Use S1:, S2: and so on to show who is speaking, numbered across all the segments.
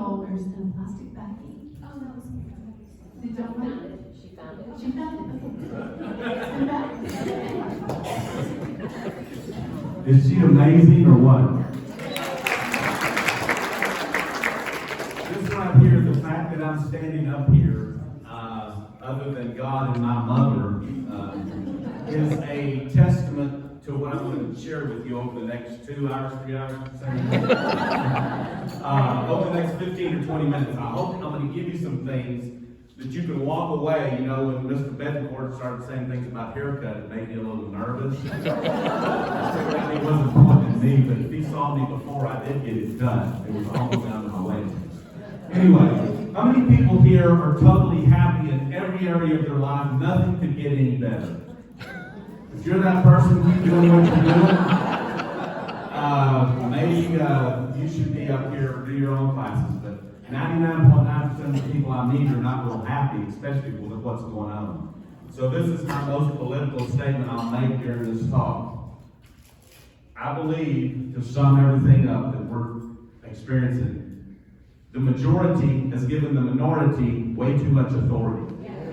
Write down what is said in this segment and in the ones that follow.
S1: shoulders in a plastic baggie.
S2: Oh, that was me.
S1: Did y'all find it?
S2: She found it.
S1: She found it. Come back.
S3: Is she amazing or what? This right here, the fact that I'm standing up here, other than God and my mother, is a testament to what I'm going to share with you over the next 2 hours, 3 hours, over the next 15 or 20 minutes. I hope I'm going to give you some things that you can walk away. You know, when Mr. Betancourt started saying things about haircut, it made me a little nervous. He wasn't pointing at me, but if he saw me before I did get it done, it was almost down to my waist. Anyway, how many people here are totally happy in every area of their life? Nothing could get any better. If you're that person, keep doing what you're doing. Maybe you should be up here or do your own classes, but 99.9% of the people I meet are not real happy, especially with what's going on. So this is my most political statement I'll make during this talk. I believe, to sum everything up that we're experiencing, the majority has given the minority way too much authority.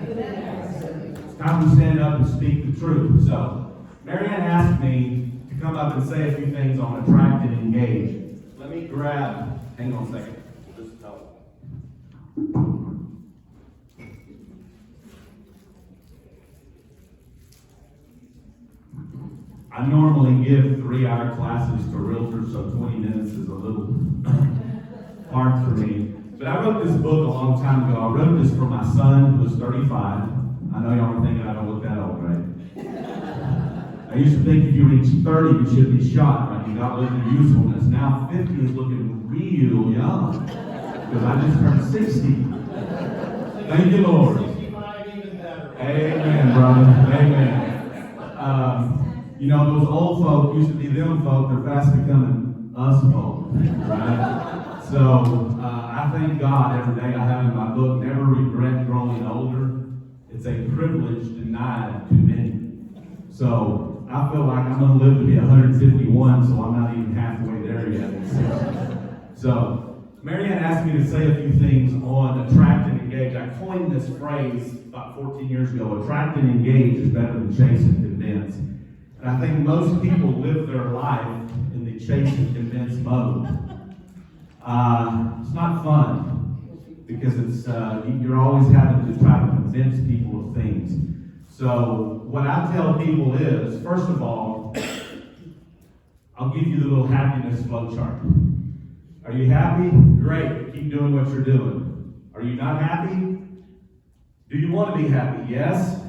S3: It's time to stand up and speak the truth. So, Marianne asked me to come up and say a few things on attract and engage. Let me grab, hang on a second. Just tell it. I normally give 3-hour classes to realtors, so 20 minutes is a little hard for me. But I wrote this book a long time ago. I wrote this for my son, who was 35. I know y'all are thinking I don't look that old, right? I used to think if you reach 30, you should be shot, right? You got looking usefulness. Now 50 is looking real young, because I just turned 60. Thank you, Lord.
S4: 65 even better.
S3: Amen, brother. Amen. You know, those old folk used to be them folk. They're fast becoming us folk, right? So I thank God every day I have in my book, Never Regret Growing Older. It's a privilege denied to many. So I feel like I'm going to live to be 151, so I'm not even halfway there yet. So Marianne asked me to say a few things on attract and engage. I coined this phrase about 14 years ago. Attract and engage is better than chase and convince. And I think most people live their life in the chase and convince mode. It's not fun because it's you're always having to try to convince people of things. So what I tell people is, first of all, I'll give you the little happiness flow chart. Are you happy? Great. Keep doing what you're doing. Are you not happy? Do you want to be happy? Yes?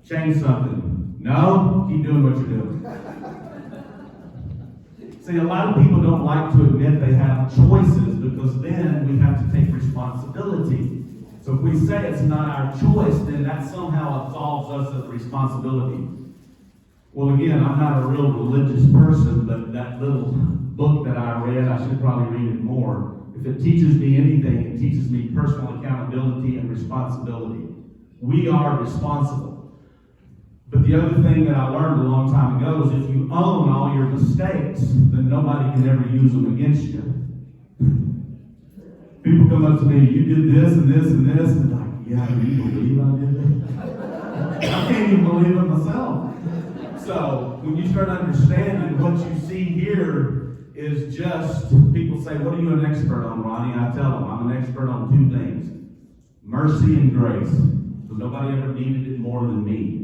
S3: Change something. No? Keep doing what you're doing. See, a lot of people don't like to admit they have choices because then we have to take responsibility. So if we say it's not our choice, then that somehow absolves us of responsibility. Well, again, I'm not a real religious person, but that little book that I read, I should probably read it more. If it teaches me anything, it teaches me personal accountability and responsibility. We are responsible. But the other thing that I learned a long time ago is if you own all your mistakes, then nobody can ever use them against you. People come up to me, you did this and this and this, and like, yeah, do you believe I did that? I can't even believe it myself. So when you start understanding what you see here is just, people say, what are you an expert on, Ronnie? I tell them, I'm an expert on 2 things. Mercy and grace. Because nobody ever needed it more than me.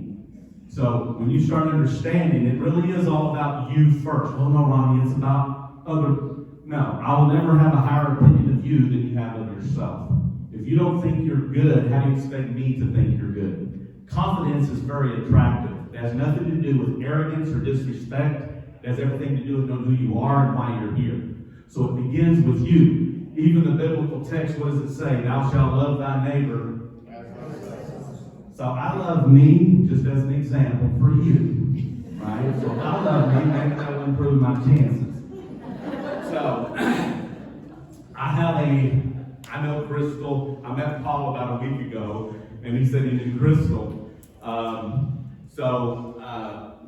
S3: So when you start understanding, it really is all about you first. Oh no, Ronnie, it's about other. No, I will never have a higher opinion of you than you have of yourself. If you don't think you're good, how do you expect me to think you're good? Confidence is very attractive. It has nothing to do with arrogance or disrespect. It has everything to do with knowing who you are and why you're here. So it begins with you. Even the biblical text, what does it say? Thou shalt love thy neighbor. So I love me just as an example for you, right? So if I love me, maybe that will improve my chances. So I know Crystal. I met Paul about a week ago, and he said he knew Crystal.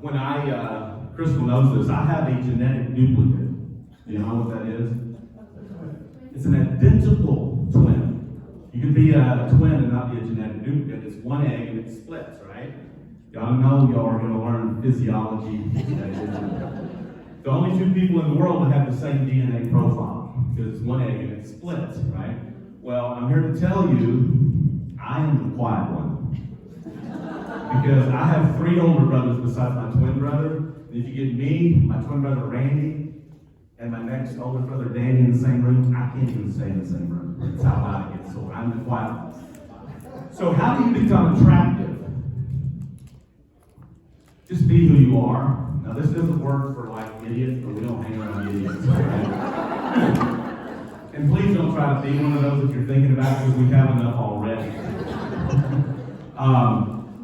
S3: When Crystal knows this, I have a genetic duplicate. Do you know what that is? It's an identical twin. You can be a twin and not be a genetic duplicate. It's one egg and it splits, right? Y'all know y'all are going to learn physiology today. The only two people in the world that have the same DNA profile, because it's one egg and it splits, right? Well, I'm here to tell you, I am the quiet one. Because I have 3 older brothers besides my twin brother. And if you get me, my twin brother Randy, and my next older brother Danny in the same room, I can't even stay in the same room. That's how loud it gets. So I'm the quiet one. So how do you become attractive? Just be who you are. Now this doesn't work for like idiots, but we don't hang around idiots, right? And please don't try to be one of those if you're thinking about it, because we have enough already.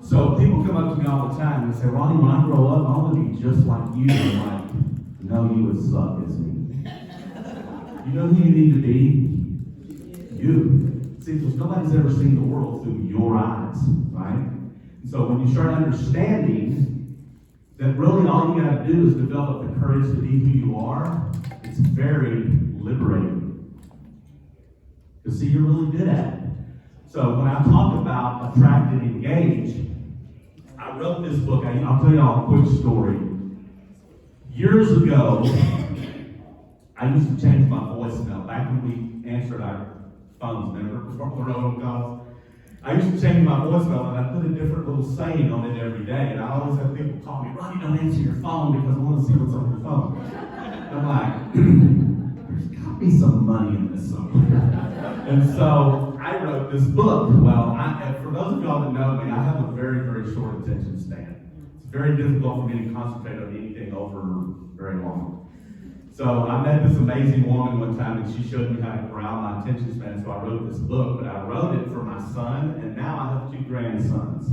S3: So people come up to me all the time and say, Ronnie, when I grow up, I want to be just like you. I'm like, no, you would suck, isn't it? You know who you need to be? You. See, because nobody's ever seen the world through your eyes, right? And so when you start understanding that really all you got to do is develop the courage to be who you are, it's very liberating. Because see, you're really good at it. So when I talk about attract and engage, I wrote this book. I'll tell you all a quick story. Years ago, I used to change my voicemail. Back when we answered our phones, remember, before the road calls? I used to change my voicemail, and I put a different little saying on it every day. And I always have people call me, Ronnie, don't answer your phone because I want to see what's on your phone. And I'm like, there's got to be some money in this somewhere. And so I wrote this book. Well, for those of y'all that know me, I have a very, very short attention span. It's very difficult for me to concentrate on anything over very long. So I met this amazing woman one time, and she showed me how to corral my attention span, so I wrote this book. But I wrote it for my son, and now I have 2 grandsons.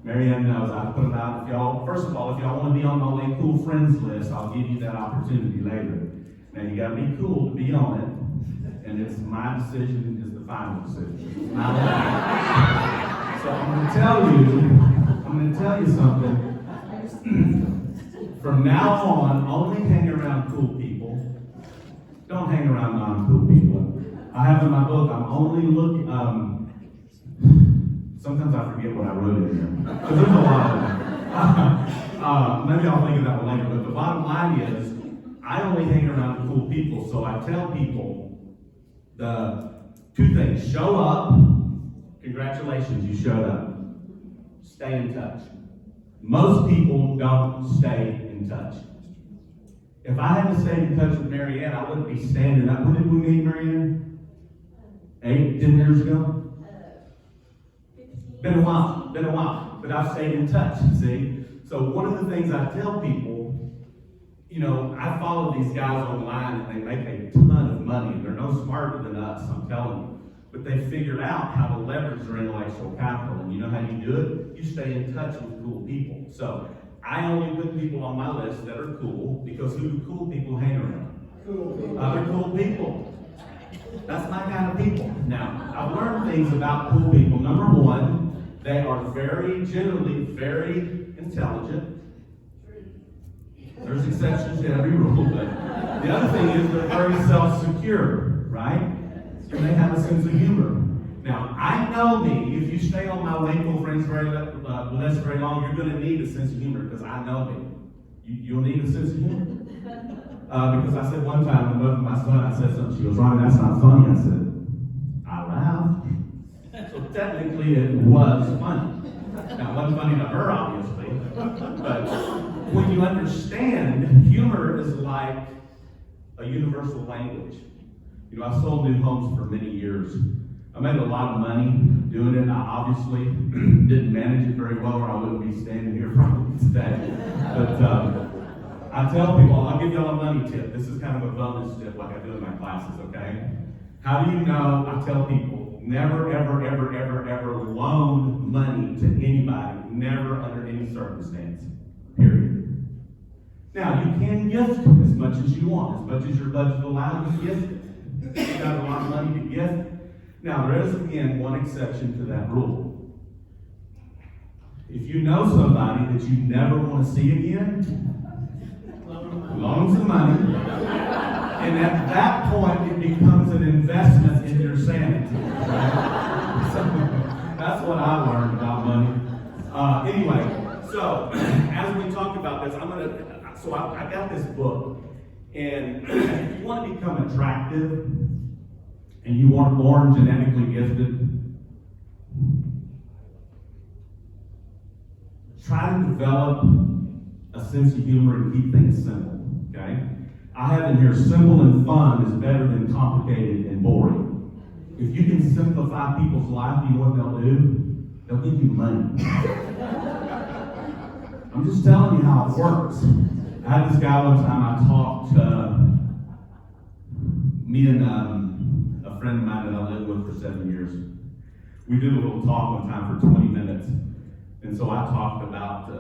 S3: Marianne knows I put them out. First of all, if y'all want to be on my Way Cool Friends list, I'll give you that opportunity later. Now you got to be cool to be on it, and it's my decision is the final decision. It's not mine. So I'm going to tell you something. From now on, only hang around cool people. Don't hang around non-cool people. I have in my book, I'm only looking, sometimes I forget what I wrote in here. Because there's a lot of them. Maybe I'll think of that one later, but the bottom line is, I only hang around cool people, so I tell people the 2 things. Show up. Congratulations, you showed up. Stay in touch. Most people don't stay in touch. If I had to stay in touch with Marianne, I wouldn't be standing up. When did we meet, Marianne? 8, 10 years ago? 15. Been a while. But I've stayed in touch, see? So one of the things I tell people, you know, I follow these guys online and they make a ton of money. They're no smarter than us, I'm telling you. But they figured out how to leverage their intellectual capital. And you know how you do it? You stay in touch with cool people. So I only put people on my list that are cool, because who do cool people hang around? Cool people. Other cool people. That's my kind of people. Now, I've learned things about cool people. Number 1, they are generally very intelligent. There's exceptions to every rule, but the other thing is they're very self-secure, right? And they have a sense of humor. Now, I know me. If you stay on my Way Cool Friends list very long, you're going to need a sense of humor, because I know me. You'll need a sense of humor. Because I said one time, with my son, I said something. She goes, Ronnie, that's not funny. I said, I laughed. So technically, it was funny. Now, it wasn't funny to her, obviously. But when you understand, humor is like a universal language. You know, I sold new homes for many years. I made a lot of money doing it. I obviously didn't manage it very well, or I wouldn't be standing here probably today. But I tell people, I'll give y'all a money tip. This is kind of a bonus tip like I do in my classes, okay? How do you know? I tell people, never, ever, ever, ever, ever loan money to anybody. Never under any circumstance. Period. Now, you can gift as much as you want, as much as your budget allows you to gift it. You got a lot of money to gift. Now, there is, again, one exception to that rule. If you know somebody that you never want to see again, loan them some money, and at that point, it becomes an investment in your sanity. Right? So, that's what I learned about money. Anyway, so as we talk about this, I got this book, and if you want to become attractive, and you weren't born genetically gifted, try to develop a sense of humor and keep things simple, okay? I have in here, simple and fun is better than complicated and boring. If you can simplify people's life, you know what they'll do? They'll give you money. I'm just telling you how it works. I had this guy one time, I talked, me and a friend of mine that I lived with for 7 years. We did a little talk one time for 20 minutes. And so I talked about I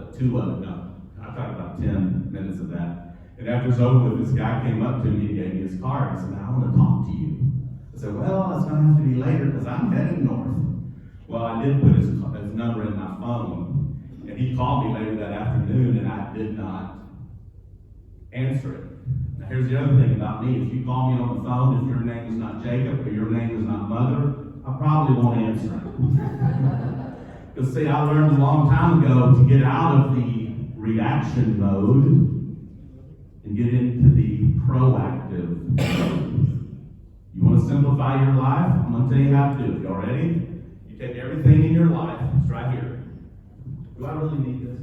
S3: talked about 10 minutes of that. And after it's over with, this guy came up to me and gave me his card. He said, "I want to talk to you." I said, "Well, it's going to have to be later because I'm headed north." Well, I did put his number in my phone. And he called me later that afternoon, and I did not answer it. Now, here's the other thing about me. If you call me on the phone, if your name is not Jacob or your name is not Mother, I probably won't answer it. Because, see, I learned a long time ago to get out of the reaction mode and get into the proactive mode. You want to simplify your life? I'm going to tell you how to do it. Y'all ready? You take everything in your life. It's right here. Do I really need this?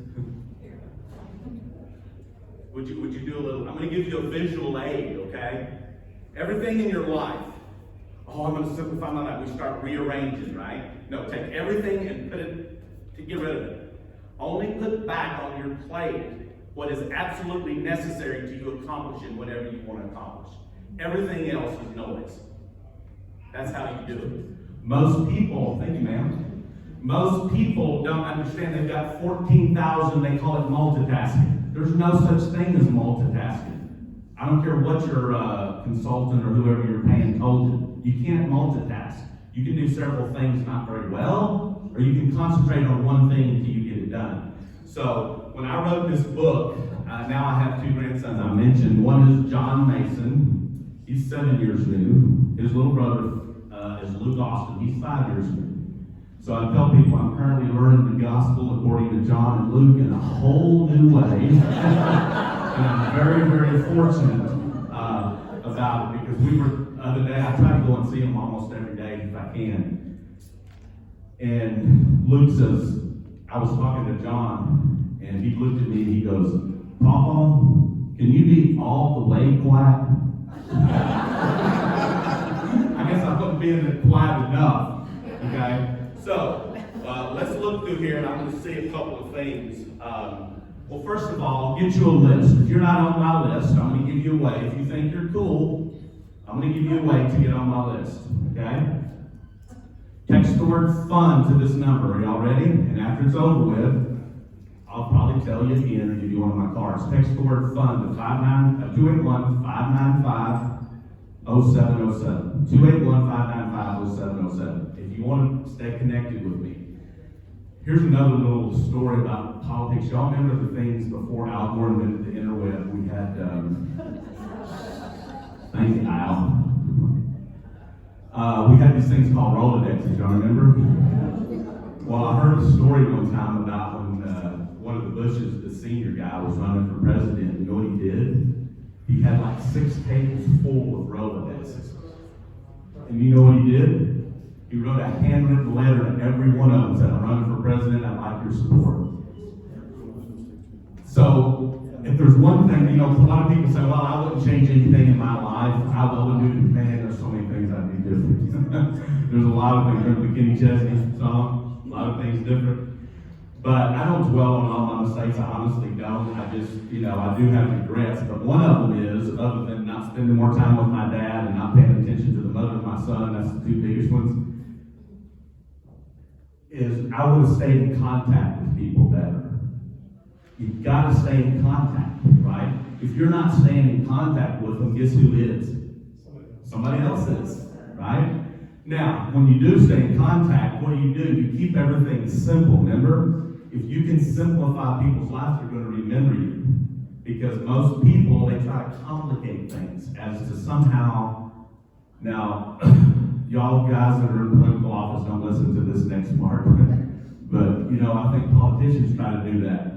S3: Would you do a little? I'm going to give you a visual aid, okay? Everything in your life. Oh, I'm going to simplify my life. We start rearranging, right? No, take everything and get rid of it. Only put back on your plate what is absolutely necessary to you accomplishing whatever you want to accomplish. Everything else is noise. That's how you do it. Most people, thank you, ma'am. Most people don't understand they've got 14,000, they call it multitasking. There's no such thing as multitasking. I don't care what your consultant or whoever you're paying told you. You can't multitask. You can do several things not very well, or you can concentrate on one thing until you get it done. So when I wrote this book, now I have 2 grandsons I mentioned. One is John Mason. He's 7 years new. His little brother is Luke Austin. He's 5 years new. So I tell people I'm currently learning the gospel according to John and Luke in a whole new way. And I'm very, very fortunate about it, because the other day, I try to go and see them almost every day if I can. And Luke says, I was talking to John, and he looked at me and he goes, "Papa, can you be all the way quiet?" I guess I wasn't being quiet enough, okay? So, let's look through here, and I'm going to see a couple of things. Well, first of all, get you a list. If you're not on my list, I'm going to give you a way. If you think you're cool, I'm going to give you a way to get on my list, okay? Text the word "fun" to this number. Are y'all ready? And after it's over with, I'll probably tell you again or give you one of my cards. Text the word "fun" to 281-595-0707. 281-595-0707. If you want to stay connected with me. Here's another little story about politics. Y'all remember the things before Al Gore invented the interweb? We had, thank you, Al. We had these things called Rolodexes. Y'all remember? Well, I heard a story one time about when one of the Bushes, the senior guy, was running for president. You know what he did? He had like 6 tables full of Rolodexes. And you know what he did? He wrote a handwritten letter to every one of them, said, "I'm running for president, I'd like your support." So, if there's one thing, a lot of people say, "Well, I wouldn't change anything in my life. I will do." Man, there's so many things I'd do different. There's a lot of things. Remember the Kenny Chesney song? A lot of things different. But I don't dwell on all my mistakes. I honestly don't. I just, I do have regrets. But one of them is, other than not spending more time with my dad and not paying attention to the mother of my son, that's the 2 biggest ones, is I would have stayed in contact with people better. You've got to stay in contact, right? If you're not staying in contact with them, guess who is? Somebody else is, right? Now, when you do stay in contact, what do? You keep everything simple, remember? If you can simplify people's lives, they're going to remember you. Because most people, they try to complicate things as to somehow, now, y'all guys that are in political office don't listen to this next part, but, I think politicians try to do that.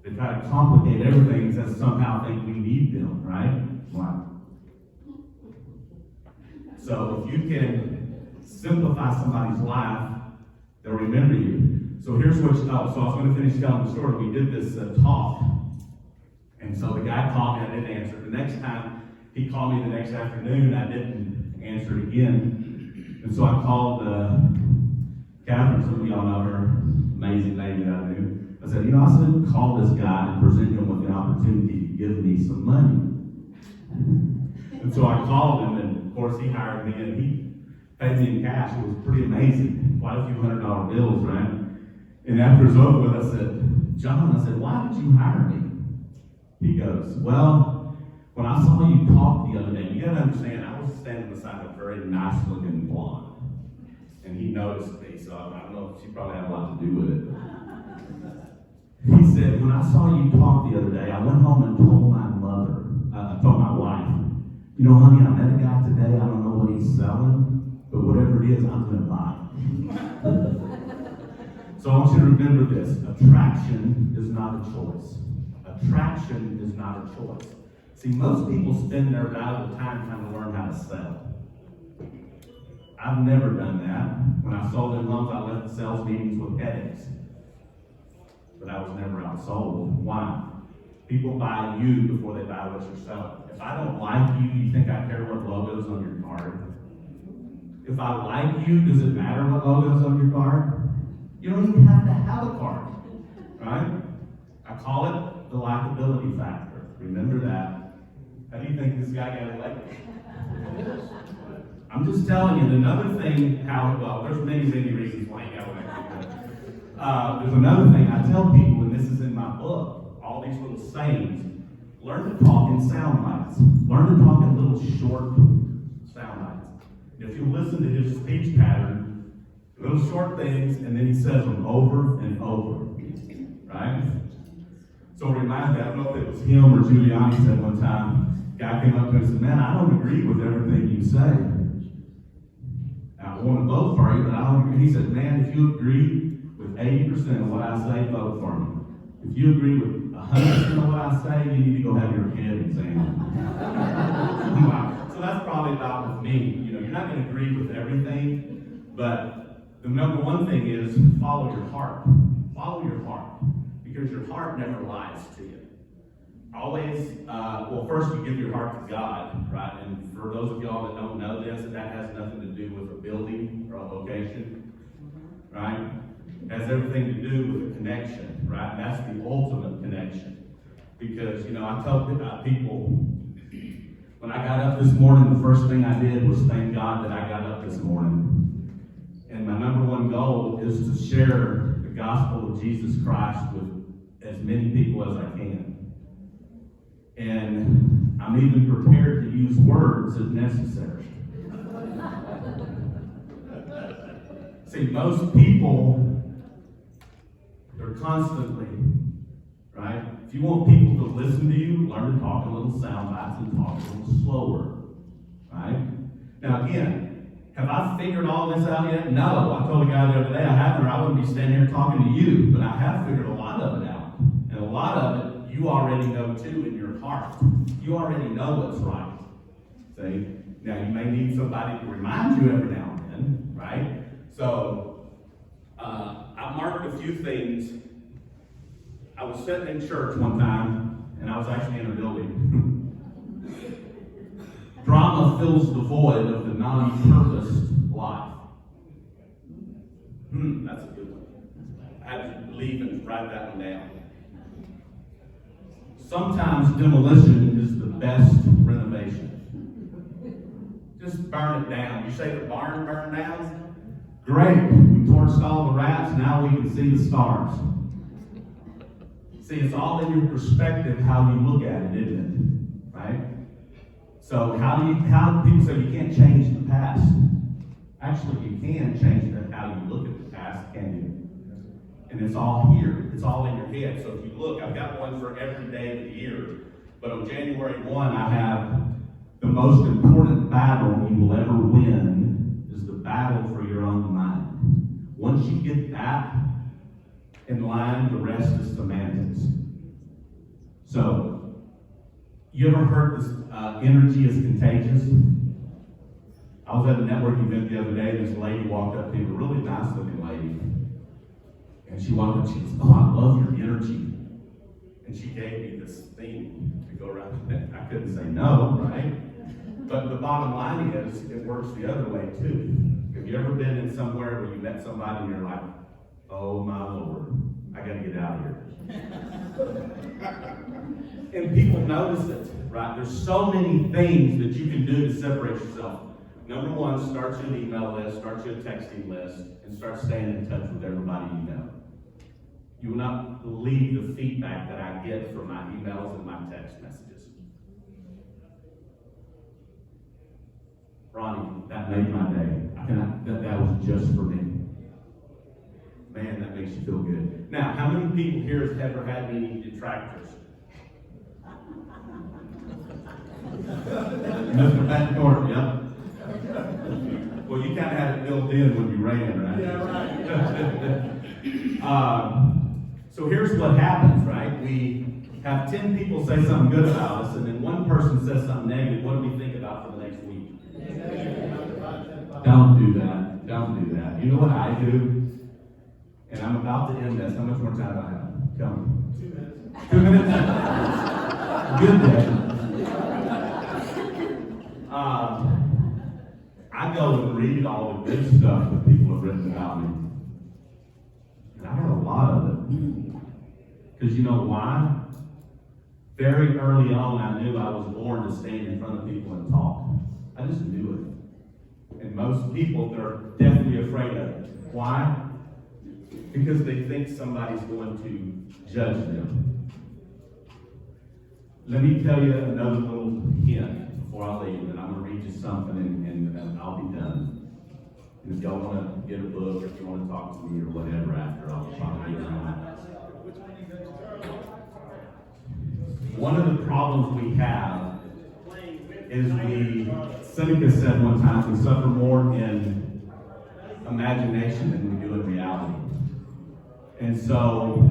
S3: They try to complicate everything as somehow think we need them, right? Wow. So if you can simplify somebody's life, they'll remember you. So here's what so I was going to finish telling the story. We did this talk. And so the guy called me, I didn't answer. The next time, he called me the next afternoon, I didn't answer it again. And so I called Catherine, some of y'all know her, amazing lady that I knew. I said, I said, call this guy and present him with the opportunity to give me some money. And so I called him, and of course he hired me, and he paid me in cash. It was pretty amazing, quite a few $100 bills, right? And after it was over with, I said, John, I said, why did you hire me? He goes, well, when I saw you talk the other day, you gotta understand, I was standing beside a very nice looking blonde. And he noticed me, so I don't know if she probably had a lot to do with it. He said, when I saw you talk the other day, I went home and told my mother, told my wife, honey, I met a guy today, I don't know what he's selling, but whatever it is, I'm gonna buy it. So I want you to remember this, attraction is not a choice. Attraction is not a choice. See, most people spend their valuable time trying to learn how to sell. I've never done that. When I sold in homes, I left the sales meetings with headaches. But I was never outsold. Why? People buy you before they buy what you're selling. If I don't like you, you think I care what logo's on your card? If I like you, does it matter what logo's on your card? You don't even have to have a card, right? I call it the likability factor. Remember that. How do you think this guy got elected? I'm just telling you, another thing, there's many reasons why he got elected. There's another thing I tell people, and this is in my book, all these little sayings. Learn to talk in sound bites. Learn to talk in little short sound bites. If you listen to his speech pattern, little short things, and then he says them over and over, right? So it reminds me, I don't know if it was him or Giuliani said one time, guy came up to him and said, man, I don't agree with everything you say. I want to vote for you, but I don't agree. He said, man, if you agree with 80% of what I say, vote for me. If you agree with 100% of what I say, you need to go have your head examined. Wow. So that's probably about with me. You're not going to agree with everything, but the number one thing is follow your heart. Follow your heart. Because your heart never lies to you. Always, first you give your heart to God, right? And for those of y'all that don't know this, that has nothing to do with a building or a location, right? It has everything to do with a connection, right? And that's the ultimate connection. Because, I tell people, when I got up this morning, the first thing I did was thank God that I got up this morning. And my number one goal is to share the gospel of Jesus Christ with as many people as I can. And I'm even prepared to use words if necessary. See, most people, they're constantly, right? If you want people to listen to you, learn to talk in little sound bites and talk a little slower, right? Now again, have I figured all this out yet? No. I told a guy the other day I haven't, or I wouldn't be standing here talking to you, but I have figured a lot of it out. And a lot of it you already know too in your heart. You already know what's right. See? Now you may need somebody to remind you every now and then, right? So I marked a few things. I was sitting in church one time, and I was actually in a building. Drama fills the void of the non-purposed life. That's a good one. I had to leave and write that one down. Sometimes demolition is the best renovation. Just burn it down. You say the barn burned down? Great. We torched all the rats. Now we can see the stars. See, it's all in your perspective how you look at it, isn't it? Right? So how do people say you can't change the past? Actually, you can change how you look at the past, can you? And it's all here. It's all in your head. So if you look, I've got one for every day of the year. But on January 1, I have the most important battle you will ever win is the battle for your own mind. Once you get that in line, the rest is semantics. So, you ever heard this energy is contagious? I was at a networking event the other day, and this lady walked up to me, a really nice looking lady. And she walked up, she goes, "Oh, I love your energy." And she gave me this thing to go around. I couldn't say no, right? But the bottom line is, it works the other way too. Have you ever been in somewhere where you met somebody and you're like, "Oh my Lord, I gotta get out of here." And people notice it, right? There's so many things that you can do to separate yourself. Number one, start you an email list, start you a texting list, and start staying in touch with everybody you know. You will not believe the feedback that I get from my emails and my text messages. Ronnie, that made my day. That was just for me. Man, that makes you feel good. Now, how many people here have ever had any detractors? Mr. Betancourt, yep. Well, you kind of had it built in when you ran, right?
S2: Yeah, right.
S3: So here's what happens, right? We have 10 people say something good about us, and then one person says something negative. What do we think about for the next week? Don't do that. Don't do that. You know what I do? And I'm about to end this. How much more time do I have? Tell me.
S2: 2 minutes.
S3: 2 minutes? Good day. I go and read all the good stuff that people have written about me. And I heard a lot of it. Because you know why? Very early on, I knew I was born to stand in front of people and talk. I just knew it. And most people, they're definitely afraid of it. Why? Because they think somebody's going to judge them. Let me tell you another little hint before I leave, and I'm going to read you something, and I'll be done. And if y'all want to get a book, or if you want to talk to me or whatever after, I'll probably get around. One of the problems we have is Seneca said one time, we suffer more in imagination than we do in reality. And so,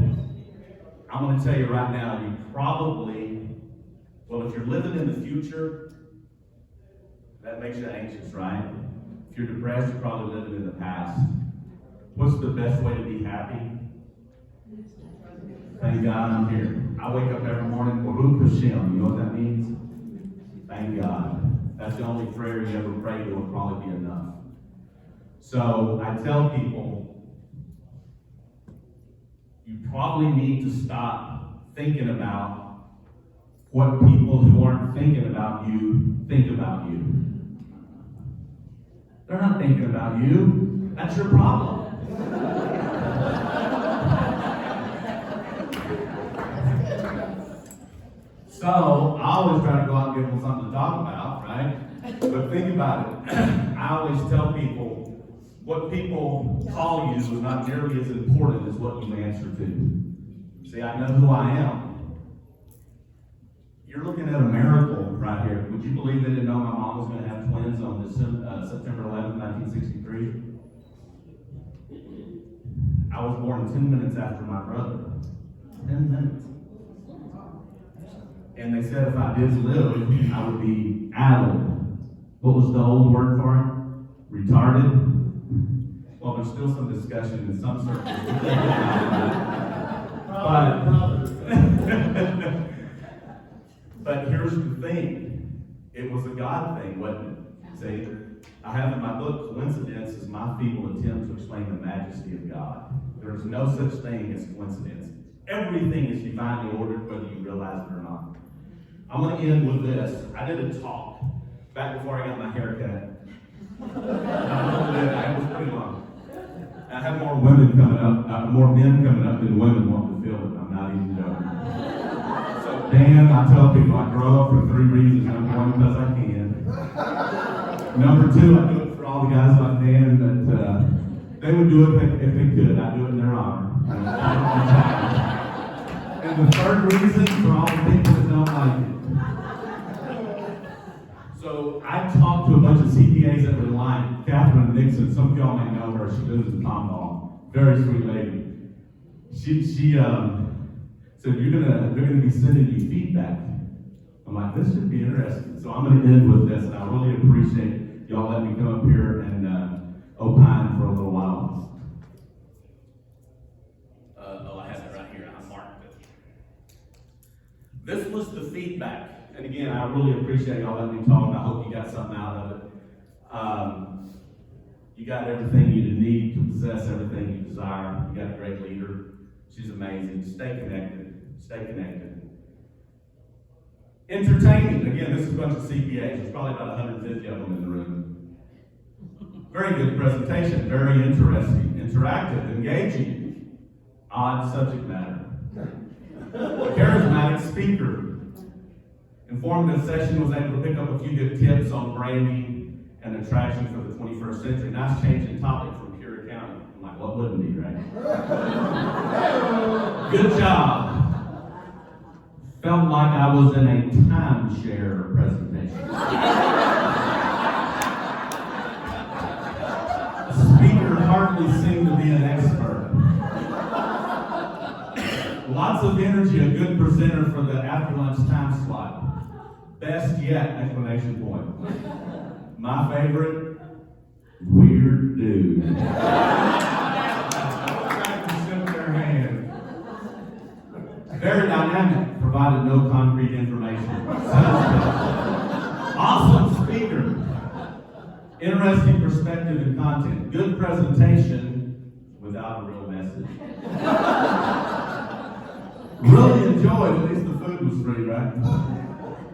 S3: I'm going to tell you right now, you probably, well, if you're living in the future, that makes you anxious, right? If you're depressed, you're probably living in the past. What's the best way to be happy? Thank God I'm here. I wake up every morning, Baruch Hashem. You know what that means? Thank God. That's the only prayer you ever pray that will probably be enough. So I tell people, you probably need to stop thinking about what people who aren't thinking about you think about you. They're not thinking about you. That's your problem. So, I always try to go out and give them something to talk about, right? But think about it. I always tell people, what people call you is not nearly as important as what you answer to. See, I know who I am. You're looking at a miracle right here. Would you believe they didn't know my mom was going to have twins on September 11th, 1963? I was born 10 minutes after my brother. 10 minutes. And they said if I did live, I would be addled. What was the old word for it? Retarded? Well, there's still some discussion in some circles. But here's the thing. It was a God thing, wasn't it? See, I have in my book, Coincidence is my feeble attempt to explain the majesty of God. There is no such thing as coincidence. Everything is divinely ordered, whether you realize it or not. I'm going to end with this. I did a talk back before I got my hair cut. I was pretty long. I have more women coming up, more men coming up than women want to feel it. I'm not even joking. So, Dan, I tell people I grow up for 3 reasons. Number 1, because I can. Number 2, I do it for all the guys like Dan that They would do it if they could. I'd do it in their honor. And the third reason for all the people that don't like it. So I talked to a bunch of CPAs that were lying. Catherine Nixon, some of y'all may know her. She lives in Tomball. Very sweet lady. She said, they're gonna be sending you feedback. I'm like, this should be interesting. So I'm gonna end with this, and I really appreciate y'all letting me come up here and opine for a little while. I have it right here. I marked it. This was the feedback. And again, I really appreciate y'all letting me talk, and I hope you got something out of it. You got everything you need to possess everything you desire. You got a great leader. She's amazing. Stay connected. Stay connected. Entertaining. Again, this is a bunch of CPAs. There's probably about 150 of them in the room. Very good presentation. Very interesting. Interactive. Engaging. Odd subject matter. Charismatic speaker. Informative session, was able to pick up a few good tips on branding and attraction for the 21st century. Nice change in topic from pure accounting. I'm like, what wouldn't be, right? Good job. Felt like I was in a timeshare presentation. The speaker hardly seemed to be an expert. Lots of energy, a good presenter for the after lunch time slot. Best yet, exclamation point. My favorite, weird dude. Their hand. Very dynamic, provided no concrete information. Awesome speaker. Interesting perspective and content. Good presentation without a real message. Really enjoyed, at least the food was free, right?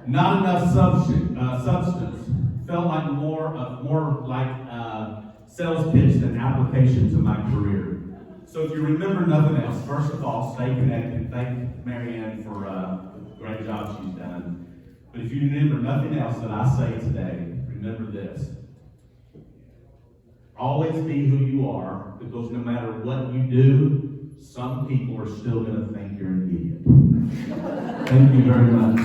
S3: Not enough substance. Felt like more like sales pitch than application to my career. So if you remember nothing else, first of all, stay connected. Thank Marianne for the great job she's done. But if you remember nothing else that I say today, remember this. Always be who you are, because no matter what you do, some people are still going to think you're an idiot. Thank you very much.